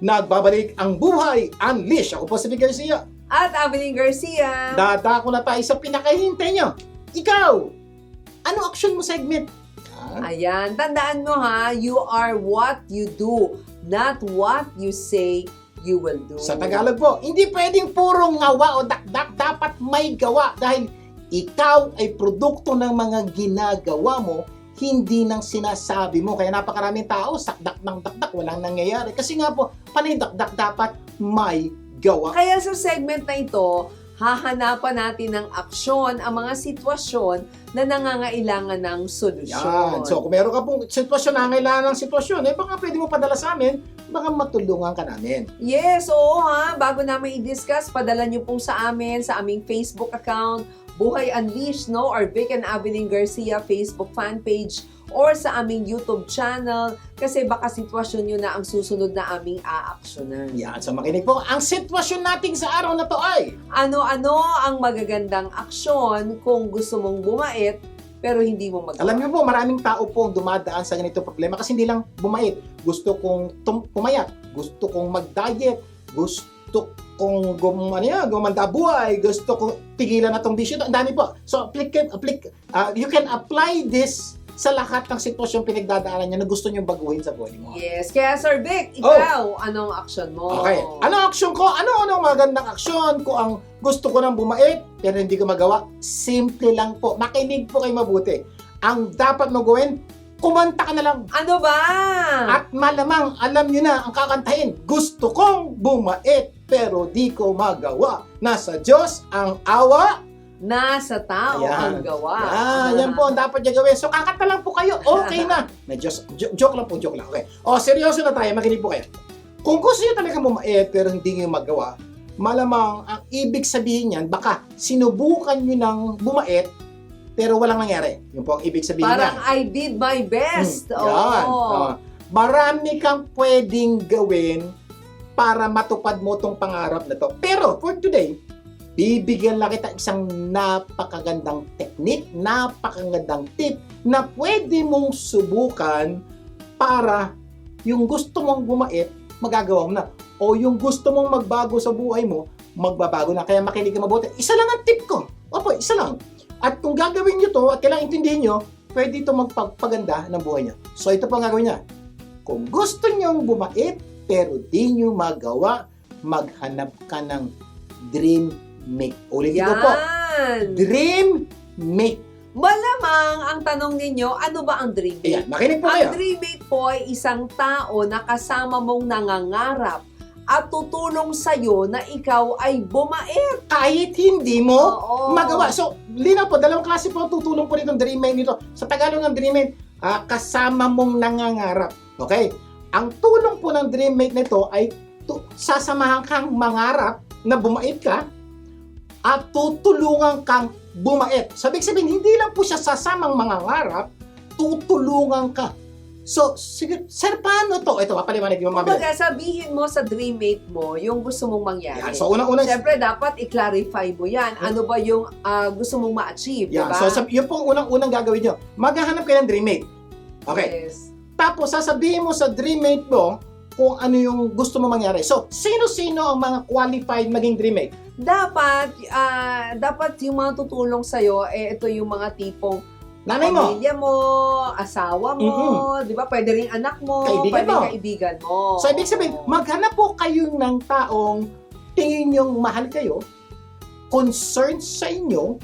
Nagbabalik ang Buhay Unleash. Ako po si Vic Garcia. At Abilene Garcia. Dadako na tayo sa pinakahintay nyo. Ikaw, ano action mo segment? Ayan, tandaan mo ha, you are what you do, not what you say you will do. Sa Tagalog po, hindi pwedeng puro ngawa o dakdak. Dapat may gawa dahil ikaw ay produkto ng mga ginagawa mo, hindi ng sinasabi mo. Kaya napakaraming tao, sakdak ng dakdak, walang nangyayari. Kasi nga po, panay dakdak dapat may gawa. Kaya sa segment na ito, hahanapan natin ng aksyon ang mga sitwasyon na nangangailangan ng solusyon. Yan. So, kung meron ka pong sitwasyon na kailangan ng sitwasyon, baka pwede mo padala sa amin, baka matulungan ka namin. Yes, oo ha. Bago namin i-discuss, padala nyo po sa amin, sa aming Facebook account, Buhay Unleashed, no? Or Vic and Abilene Garcia Facebook fan page, or sa aming YouTube channel, kasi baka sitwasyon nyo na ang susunod na aming aaksyonan. Yan. So, makinig po. Ang sitwasyon natin sa araw na to ay Ano-ano ang magagandang aksyon kung gusto mong bumait pero hindi mo magawa? alam niyo po, maraming tao po dumadaan sa ganito problema kasi hindi lang bumait. Gusto kong pumayat, gusto kong mag-diet, gusto kong gumanda buhay, gusto kong tigilan na tong bisyo. Ang dami po. So, you can apply this sa lahat ng sitwasyon pinagdadaanan niyo na gusto niyo baguhin sa buhay mo. Yes. Kaya Sir Vic, ikaw, anong aksyon mo? Okay. Ano aksyon ko? Ano magandang aksyon ko ang gusto ko nang bumait pero hindi ko magawa? Simple lang po. Makinig po kayo mabuti. Ang dapat mo gawin, kumanta ka na lang. Ano ba? At malamang, alam nyo na ang kakantahin. Gusto kong bumait pero di ko magawa. Nasa Diyos ang awa. Nasa tao Ayan. ang gawa. Yan po ang dapat niya gawin. So kakanta lang po kayo. Okay na. Joke lang po, joke lang. Okay. O, seryoso na tayo. Makinig po kayo. Kung gusto nyo talaga bumait pero hindi nyo magawa, malamang ang ibig sabihin niyan, baka sinubukan nyo ng bumait pero walang nangyari. Yun po ang ibig sabihin Parang niya. I did my best. Yan. Marami kang pwedeng gawin para matupad mo tong pangarap na to. Pero for today, bibigyan lang kita isang napakagandang technique, napakagandang tip na pwede mong subukan para yung gusto mong bumait, magagawa mo na. O yung gusto mong magbago sa buhay mo, magbabago na. Kaya makinig ka mabuti. Isa lang ang tip ko. Opo, isa lang. At kung gagawin nyo to at kailangan intindihin nyo, pwede ito magpagpaganda ng buhay nyo. So ito po ang gagawin niya. Kung gusto nyo bumait pero di nyo magawa, maghanap ka ng dream mate. Ulitin ko po. Dream mate. Malamang ang tanong ninyo, ano ba ang dream mate? Ayan, makinig po kayo. Ang dream mate po ay isang tao na kasama mong nangangarap at tutulong sa'yo na ikaw ay bumait. Kahit hindi mo Oo. magawa. So, linaw po, dalawang klase po ang tutulong po nitong dream mate nito. Sa Tagalog ng dream mate, kasama mong nangangarap. Okay? Ang tulong po ng dream mate nito ay sasamahan kang mangarap na bumait ka at tutulungan kang bumait. So, ibig sabihin, hindi lang po siya sasamang mangangarap, tutulungan ka. So, sige, sir, paano to? Ito, papaliwanag yung mga Kumbaga, sabihin mo sa dream mate mo yung gusto mong mangyari. Yan. So, unang-unang... Siyempre, dapat i-clarify mo yan. Ano ba yung gusto mong ma-achieve, Yan. diba? So, yun po ang unang-unang gagawin nyo. Maghahanap kayo ng dream mate. Okay. Yes. Tapos, sasabihin mo sa dream mate mo kung ano yung gusto mo mangyari. So, sino-sino ang mga qualified maging dream mate? Dapat yung mga tutulong sa'yo, ito yung mga tipong Nanay mo. pamilya mo, asawa mo, di ba? Pwede rin anak mo, Kaibigan pwede mo. kaibigan mo. So, ibig sabihin, maghanap po kayo ng taong tingin nyong mahal kayo, concerned sa inyo,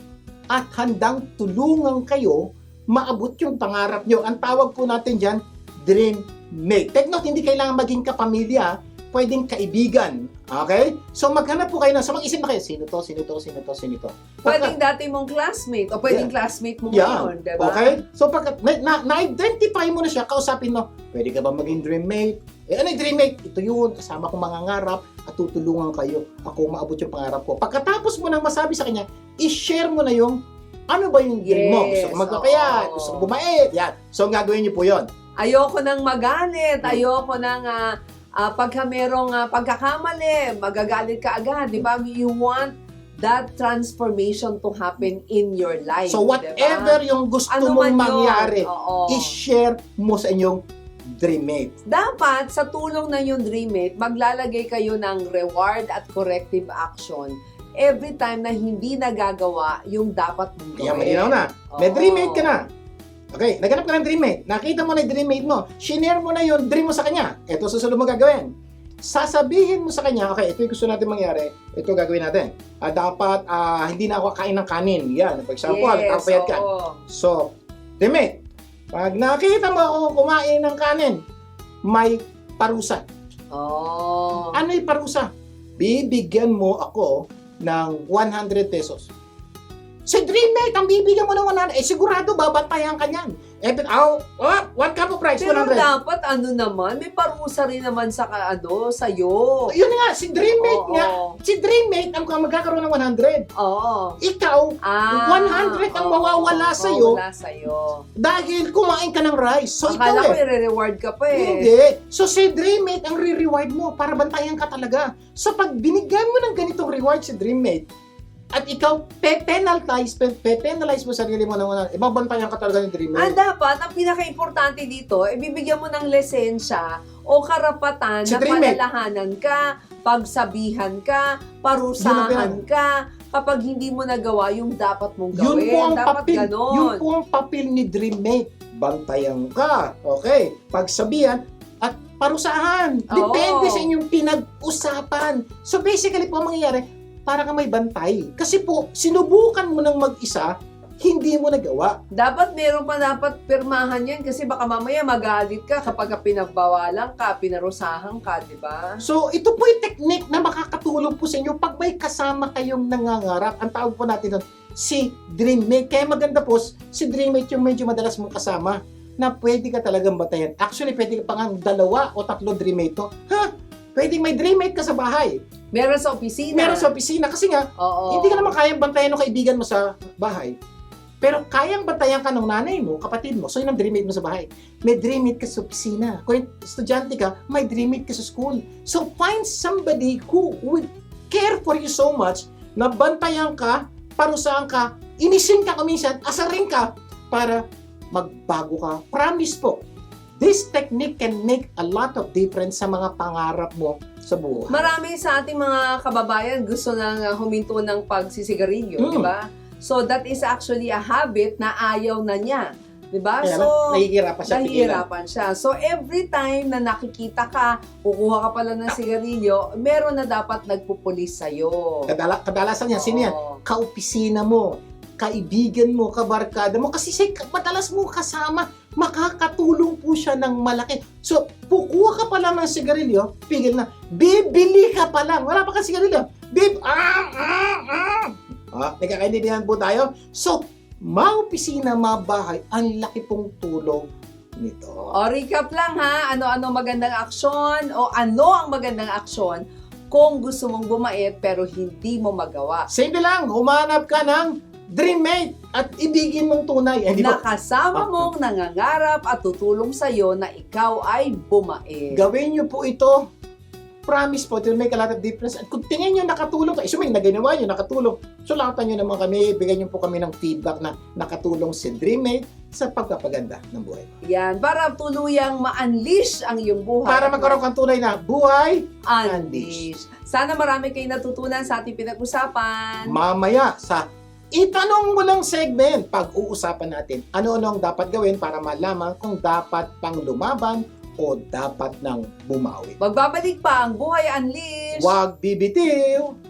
at handang tulungan kayo maabot yung pangarap nyo. Ang tawag po natin dyan, dream mate. Take note, hindi kailangan maging kapamilya, pwedeng kaibigan. Okay? So, maghanap po kayo ng, so mag-isip na kayo, sino to, sino to, sino to, sino to. Pwedeng dati mong classmate o pwedeng classmate mo ngayon, di ba? Okay? So, pagka na-identify mo na siya, kausapin mo, pwede ka ba maging dream mate? Ano yung dream mate? Ito yun, kasama kong mangangarap at tutulungan kayo. Ako maabot yung pangarap ko. Pagkatapos mo nang masabi sa kanya, i-share mo na yung ano ba yung dream mo? Gusto ko magpapayat, gusto ko bumait. Yan. So, ang gagawin niyo po yun. Ayoko nang magalit, ayoko nang pagka merong pagkakamali, magagalit ka agad, di ba? You want that transformation to happen in your life. So, whatever yung gusto Ano mong man yun? mangyari, Oo. i-share mo sa inyong Dreammate. Dapat sa tulong ng yung Dreammate, maglalagay kayo ng reward at corrective action every time na hindi nagagawa yung dapat mong gawin. Yan, malinaw na. May Oo. Dreammate ka na. Okay, naganap ka ng Dreammate. Nakita mo na yung Dreammate mo. Shinare mo na yung dream mo sa kanya. Ito susunod mo gagawin. Sasabihin mo sa kanya, okay, ito yung gusto natin mangyari. Ito gagawin natin. Dapat hindi na ako kain ng kanin. Yan, for example, kapayat ka. oo. So, Dreammate, pag nakita mo ako kumain ng kanin, may parusa. Oh. Ano yung parusa? Bibigyan mo ako ng 100 pesos. Si Dreammate, ang bibigyan mo ng 100, sigurado babantayan ka niyan. One cup of rice, Pero 100. dapat ano naman, may parusa rin naman sa sa'yo. Yun nga, si Dreammate Oo. nga. Si Dreammate ang magkakaroon ng 100. Oo. Ikaw, 100 ang mawawala sa'yo. Mawawala sa'yo. dahil kumain ka ng rice. So, Akala ikaw ko i-reward ka pa eh. Hindi. So, si Dreammate ang re-reward mo para bantayan ka talaga. So, pag binigyan mo ng ganitong reward si Dreammate, at ikaw, pe-penalize mo sarili mo ng ibabantayan ka talaga ni Dreammate. Dapat, ang pinaka-importante dito, ibibigyan mo ng lisensya o karapatan Si na Dreammate. palalahanan ka, pagsabihan ka, parusahan ka, kapag hindi mo nagawa yung dapat mong gawin. Yun po ang dapat papel. ganon. Yun po ang papel ni Dreammate. Bantayan ka. Okay. Pagsabihan at parusahan. Depende Oo. sa inyong pinag-usapan. So basically po ang mangyayari, para ka may bantay. Kasi po, sinubukan mo ng mag-isa, hindi mo nagawa. Dapat meron pa dapat pirmahan yan kasi baka mamaya magalit ka kapag pinagbawalan ka, pinarusahan ka, di ba? So, ito po yung technique na makakatulong po sa inyo pag may kasama kayong nangangarap. Ang tawag po natin doon, si Dreammate. Kaya maganda po, si Dreammate yung medyo madalas mong kasama na pwede ka talagang batayan. Actually, pwede ka pa nga 2 o 3 Dreammate to. Pwedeng may Dreammate ka sa bahay. Meron sa opisina. Meron sa opisina. Kasi nga, Oo. hindi ka naman kayang bantayan ng kaibigan mo sa bahay. Pero kayang bantayan ka ng nanay mo, kapatid mo. So, yun ang Dreammate mo sa bahay. May Dreammate ka sa opisina. Kung estudyante ka, may Dreammate ka sa school. So, find somebody who will care for you so much na bantayan ka, parusahan ka, inisin ka kuminsan, asarin ka para magbago ka. Promise po, this technique can make a lot of difference sa mga pangarap mo sa buhay. Marami sa ating mga kababayan gusto nang huminto ng pagsisigarilyo, di ba? So that is actually a habit na ayaw na niya, di ba? Kaya So nahihirapan siya pigilan. nahihirapan siya. So every time na nakikita ka, kukuha ka pala ng sigarilyo, meron na dapat nagpupulis sa'yo. Kadalasan yan, sino yan? Oo. Kaopisina mo, kaibigan mo, kabarkada mo, kasi madalas mo kasama, makakatulong po siya ng malaki. So, kukuha ka pa lang ng sigarilyo, pigil na, bibili ka pa lang, wala pa kang sigarilyo, nagkakaintindihan po tayo. So, maopisina, mabahay, ang laki pong tulong nito. O recap lang ha, ano-ano magandang aksyon o ano ang magandang aksyon kung gusto mong bumait pero hindi mo magawa. Simple lang, humanap ka ng Dreammate at ibigin mong tunay. Hindi po, Nakasama mong nangangarap at tutulong sa'yo na ikaw ay bumait. gawin niyo po ito. Promise po, it will make a lot of difference. At kung tingin nyo nakatulong, assuming na ginawa nyo, nakatulong, sulatan nyo naman kami, bigyan nyo po kami ng feedback na nakatulong si Dreammate sa pagpapaganda ng buhay. Yan, para tuluyang ma-unleash ang iyong buhay. Para magkaroon kang tunay na buhay, Unleash. Sana marami kayong natutunan sa ating pinag-usapan. mamaya sa itanong mo lang segment, pag-uusapan natin ano-ano ang dapat gawin para malaman kung dapat pang lumaban o dapat nang bumawi. Magbabalik pa ang Buhay Unleash. Huwag bibitiw!